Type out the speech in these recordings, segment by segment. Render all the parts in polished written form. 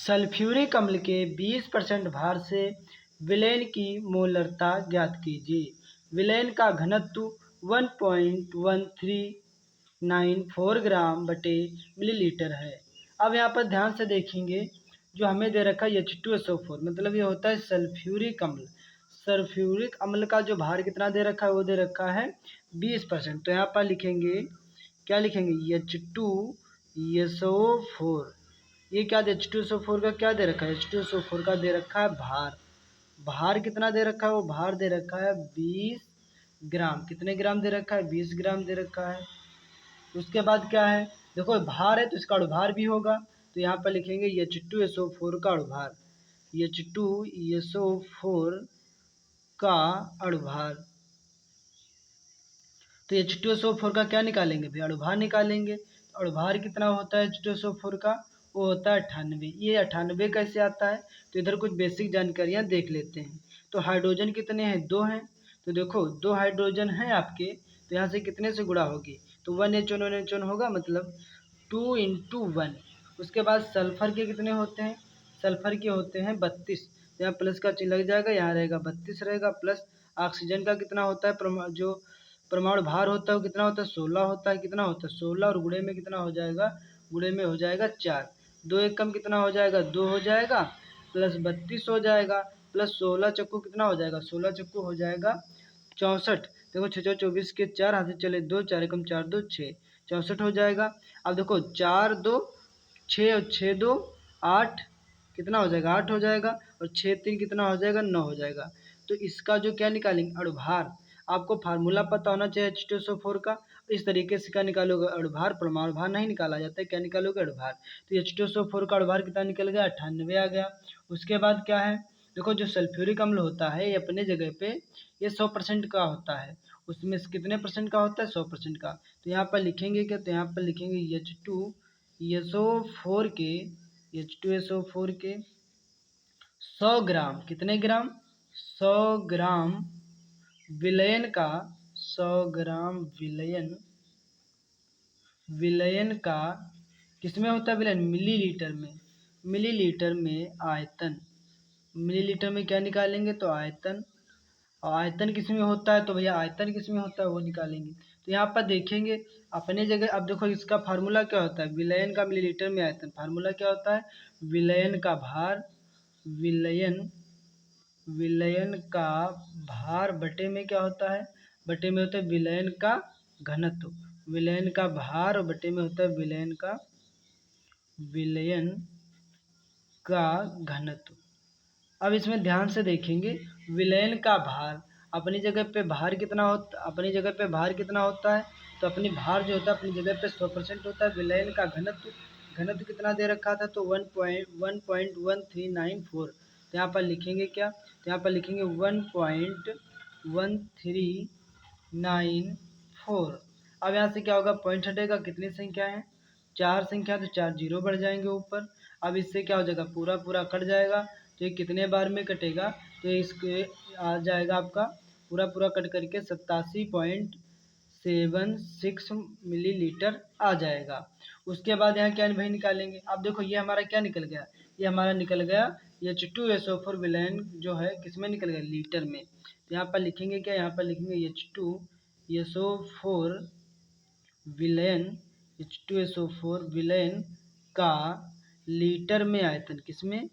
Sulphuric अम्ल के 20% भार से विलयन की मोलरता ज्ञात कीजिए। विलयन का घनत्व 1.1394 ग्राम बटे मिलीलीटर है। अब यहाँ पर ध्यान से देखेंगे, जो हमें दे रखा है H2SO4, मतलब ये होता है सल्फ्यूरिक अम्ल। सल्फ्यूरिक अम्ल का जो भार कितना दे रखा है, वो दे रखा है 20%। तो यहाँ पर लिखेंगे, क्या लिखेंगे, H2SO4। ये क्या दे, H2SO4 का क्या दे रखा है, H2SO4 का दे रखा है भार। भार कितना दे रखा है, वो भार दे रखा है 20 ग्राम। कितने ग्राम दे रखा है, 20 ग्राम दे रखा है। उसके बाद क्या है, देखो भार है तो इसका अणुभार भी होगा, तो यहाँ पर लिखेंगे H2SO4 का अणुभार। H2SO4 का अणुभार, तो H2SO4 का क्या निकालेंगे भाई, अणुभार निकालेंगे। तो अणुभार कितना होता है H2SO4 का, वो होता है 98। ये 98 कैसे आता है, तो इधर कुछ बेसिक जानकारियाँ देख लेते हैं। तो हाइड्रोजन कितने हैं, 2 हैं। तो देखो 2 हाइड्रोजन हैं आपके, तो यहाँ से कितने से गुणा होगी, तो 1H1 होगा, मतलब 2 × 1। उसके बाद सल्फर के कितने होते हैं, सल्फर के होते हैं 32। यहाँ प्लस का चिन्ह लग जाएगा, यहाँ रहेगा 32 रहेगा। प्लस ऑक्सीजन का कितना होता है, जो परमाणु भार होता है वो कितना होता है, 16 होता है। कितना होता है, 16, और गुणे में कितना हो जाएगा, गुणे में हो जाएगा 4। 2 एकम कितना हो जाएगा, 2 हो जाएगा, प्लस 32 हो जाएगा, प्लस 16 चक्कू कितना हो जाएगा, 16 चक्कू हो जाएगा 64। देखो 6 24 के 4 हाथ से चले 2, 4 एकम 4 2 6, 64 हो जाएगा। अब देखो 4 2 6 और 6 2 8, कितना हो जाएगा, 8 हो जाएगा, और 6 3 कितना हो जाएगा, 9 हो जाएगा। तो इसका जो क्या निकालेंगे, अणुभार। आपको फार्मूला पता होना चाहिए H2SO4 का। इस तरीके से क्या निकालोगे, अणुभार। परमाणु भार नहीं निकाला जाता है, क्या निकालोगे, अणुभार। तो H2SO4 का अणुभार कितना निकल गया, 98 आ गया। उसके बाद क्या है, देखो जो सल्फ्यूरिक अम्ल होता है ये अपने जगह पे ये 100% का होता है। उसमें से कितने परसेंट का होता है, 100% का। तो यहाँ पर लिखेंगे क्या, तो यहाँ पर लिखेंगे H2SO4 के 100 ग्राम, कितने ग्राम, 100 ग्राम विलयन का, 100 ग्राम विलयन का किसमें होता है विलयन, मिलीलीटर में। मिलीलीटर में आयतन, मिलीलीटर में क्या निकालेंगे, तो आयतन। और आयतन किसमें होता है, तो भैया आयतन किसमें होता है वो निकालेंगे। तो यहाँ पर देखेंगे अपने जगह। अब देखो इसका फार्मूला क्या होता है, विलयन का मिलीलीटर में आयतन। फार्मूला क्या होता है, विलयन का भार, विलयन का भार बटे में क्या होता है, बटे में होता है विलयन का घनत्व। विलयन का भार और बटे में होता है विलयन का घनत्व। अब इसमें ध्यान से देखेंगे, विलयन का भार, अपनी जगह पे भार कितना होता, अपनी जगह पे भार कितना होता है, तो अपनी भार जो होता है अपनी जगह पे 100% होता है। विलयन का घनत्व, घनत्व कितना दे रखा था, तो 1.1394। तो यहाँ पर लिखेंगे क्या, तो यहाँ पर लिखेंगे 1.1394। अब यहाँ से क्या होगा, पॉइंट हटेगा, कितनी संख्या है, 4 संख्या, तो 4 जीरो बढ़ जाएंगे ऊपर। अब इससे क्या हो जाएगा, पूरा पूरा कट जाएगा। तो ये कितने बार में कटेगा, तो इसके आ जाएगा आपका पूरा पूरा कट करके 87.76 मिलीलीटर आ जाएगा। उसके बाद यहाँ क्या भाई निकालेंगे, अब देखो ये हमारा क्या निकल गया, ये हमारा निकल गया H2SO4 विलयन जो है किसमें निकल गया, लीटर में। तो यहाँ पर लिखेंगे क्या, यहाँ पर लिखेंगे H2SO4 विलयन, H2SO4 विलयन का लीटर में आयतन, किसमें,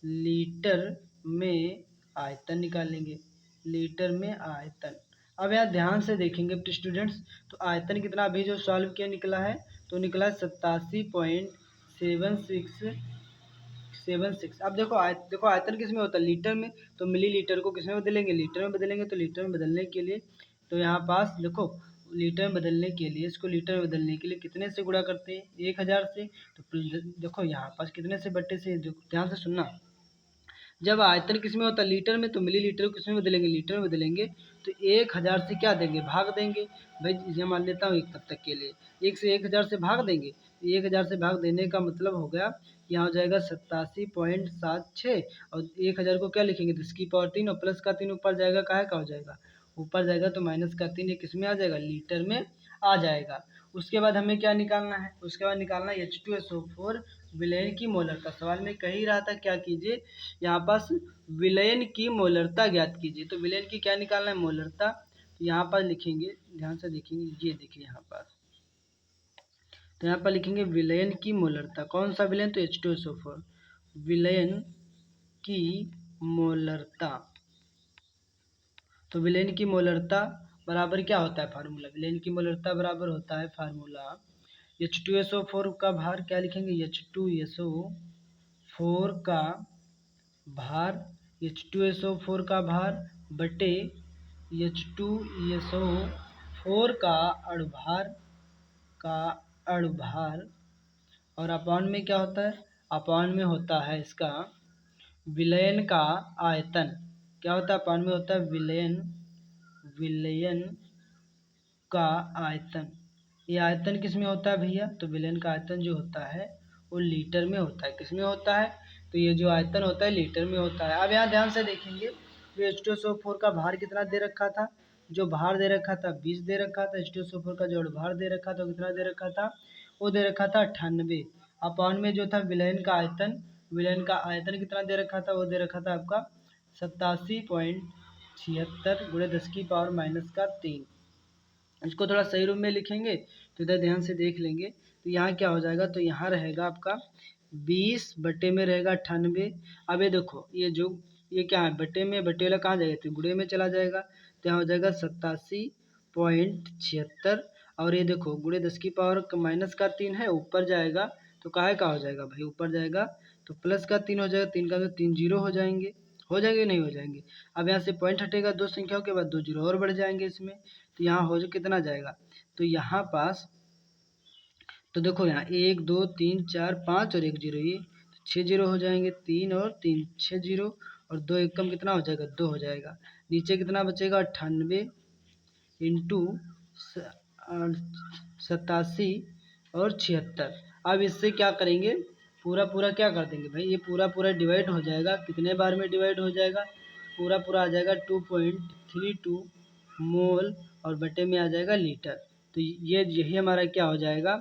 लीटर में आयतन निकालेंगे, लीटर में आयतन। अब यहाँ ध्यान से देखेंगे स्टूडेंट्स, तो आयतन कितना अभी जो सॉल्व किया निकला है, तो निकला 87.76। अब देखो देखो आयतन किस में होता है, लीटर में। तो मिलीलीटर को किस में बदलेंगे, लीटर में बदलेंगे। तो लीटर में बदलने के लिए, तो यहाँ पास देखो लीटर में बदलने के लिए, इसको लीटर में बदलने के लिए कितने से गुणा करते हैं, 1000 से। तो देखो यहाँ पास कितने से, बट्टे से। ध्यान से सुनना, जब आयतन किस में होता है, लीटर में, तो मिलीलीटर को किस में बदलेंगे, लीटर में बदलेंगे। तो 1000 से क्या देंगे, भाग देंगे। भाई ये मान लेता हूँ एक तब तक के लिए, 1 से 1000 से भाग देंगे। 1000 से भाग देने का मतलब हो गया, यहाँ हो जाएगा 87.76। और 1000 को क्या लिखेंगे, 10 की पावर 3, और प्लस का 3 ऊपर जाएगा, काहे का हो जाएगा, ऊपर जाएगा, तो माइनस का 3 ये किस में आ जाएगा, लीटर में आ जाएगा। उसके बाद हमें क्या निकालना है, उसके बाद निकालना है H2SO4 विलयन की मोलरता, सवाल में कह ही रहा था क्या कीजिए, यहाँ पास विलयन की मोलरता ज्ञात कीजिए। तो विलयन की क्या निकालना है, मोलरता। तो यहाँ पर लिखेंगे, ध्यान से देखेंगे, ये देखिए यहाँ पर, तो यहाँ पर लिखेंगे विलयन की मोलरता। कौन सा विलयन, तो H2SO4, विलयन की मोलरता। तो विलयन की मोलरता बराबर क्या होता है फार्मूला, विलयन की मोलरता बराबर होता है फार्मूला H2SO4 का भार, क्या लिखेंगे, H2SO4 का भार, H2SO4 का भार बटे H2SO4 का अणुभार, का अणुभार, और अपान में क्या होता है, अपान में होता है इसका विलयन का आयतन। क्या होता है, अपान में होता है विलयन का आयतन। ये आयतन किस में होता है भैया, तो विलयन का आयतन जो होता है वो लीटर में होता है। किस में होता है, तो ये जो आयतन होता है लीटर में होता है। अब यहाँ ध्यान से देखेंगे, तो H2SO4 का भार कितना दे रखा था, जो भार दे रखा था 20 दे रखा था। H2SO4 का जो भार दे रखा था कितना दे रखा था, वो दे रखा था 98। अपान में जो था विलयन का आयतन, विलयन का आयतन कितना दे रखा था, वो दे रखा था आपका 87.76 गुणे 10⁻³ इसको थोड़ा सही रूप में लिखेंगे तो इधर ध्यान से देख लेंगे। तो यहाँ क्या हो जाएगा, तो यहाँ रहेगा आपका 20 बटे में रहेगा 98। अब ये देखो, ये क्या है, बटे में, बटे वाला कहाँ जाएगा, तो गुणे में चला जाएगा। तो यहाँ हो जाएगा 87.76, और ये देखो गुणे 10⁻³ है, ऊपर जाएगा तो काहे का हो जाएगा भाई, ऊपर जाएगा तो +3 हो जाएगा, 3 का तो 3 जीरो हो जाएंगे, नहीं हो जाएंगे। अब यहाँ से पॉइंट हटेगा, दो संख्याओं के बाद 2 जीरो और बढ़ जाएंगे इसमें। तो यहाँ हो जो कितना जाएगा, तो यहाँ पास, तो देखो यहाँ 1 2 3 4 5 और 1 जीरो, ये 6 जीरो हो जाएंगे, 3 और 3 6 जीरो, और 2 एक कम कितना हो जाएगा, 2 हो जाएगा। नीचे कितना बचेगा, 98 इंटू 87 और 76। अब इससे क्या करेंगे, पूरा पूरा क्या कर देंगे भाई, ये पूरा पूरा डिवाइड हो जाएगा, कितने बार में डिवाइड हो जाएगा, पूरा पूरा आ जाएगा 2.32 मोल, और बटे में आ जाएगा लीटर। तो ये यही हमारा क्या हो जाएगा,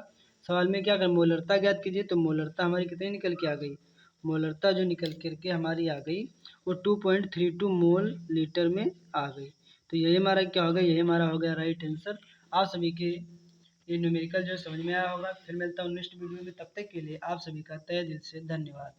सवाल में क्या कर, मोलरता ज्ञात कीजिए। तो मोलरता हमारी कितनी निकल के आ गई, मोलरता जो निकल करके हमारी आ गई वो 2.32 मोल लीटर में आ गई। तो यही हमारा क्या होगा, यही हमारा हो गया राइट आंसर। आप सभी के ये न्यूमेरिकल जो समझ में आया होगा। फिर मिलता हूँ नेक्स्ट वीडियो में, तब तक के लिए आप सभी का तहे दिल से धन्यवाद।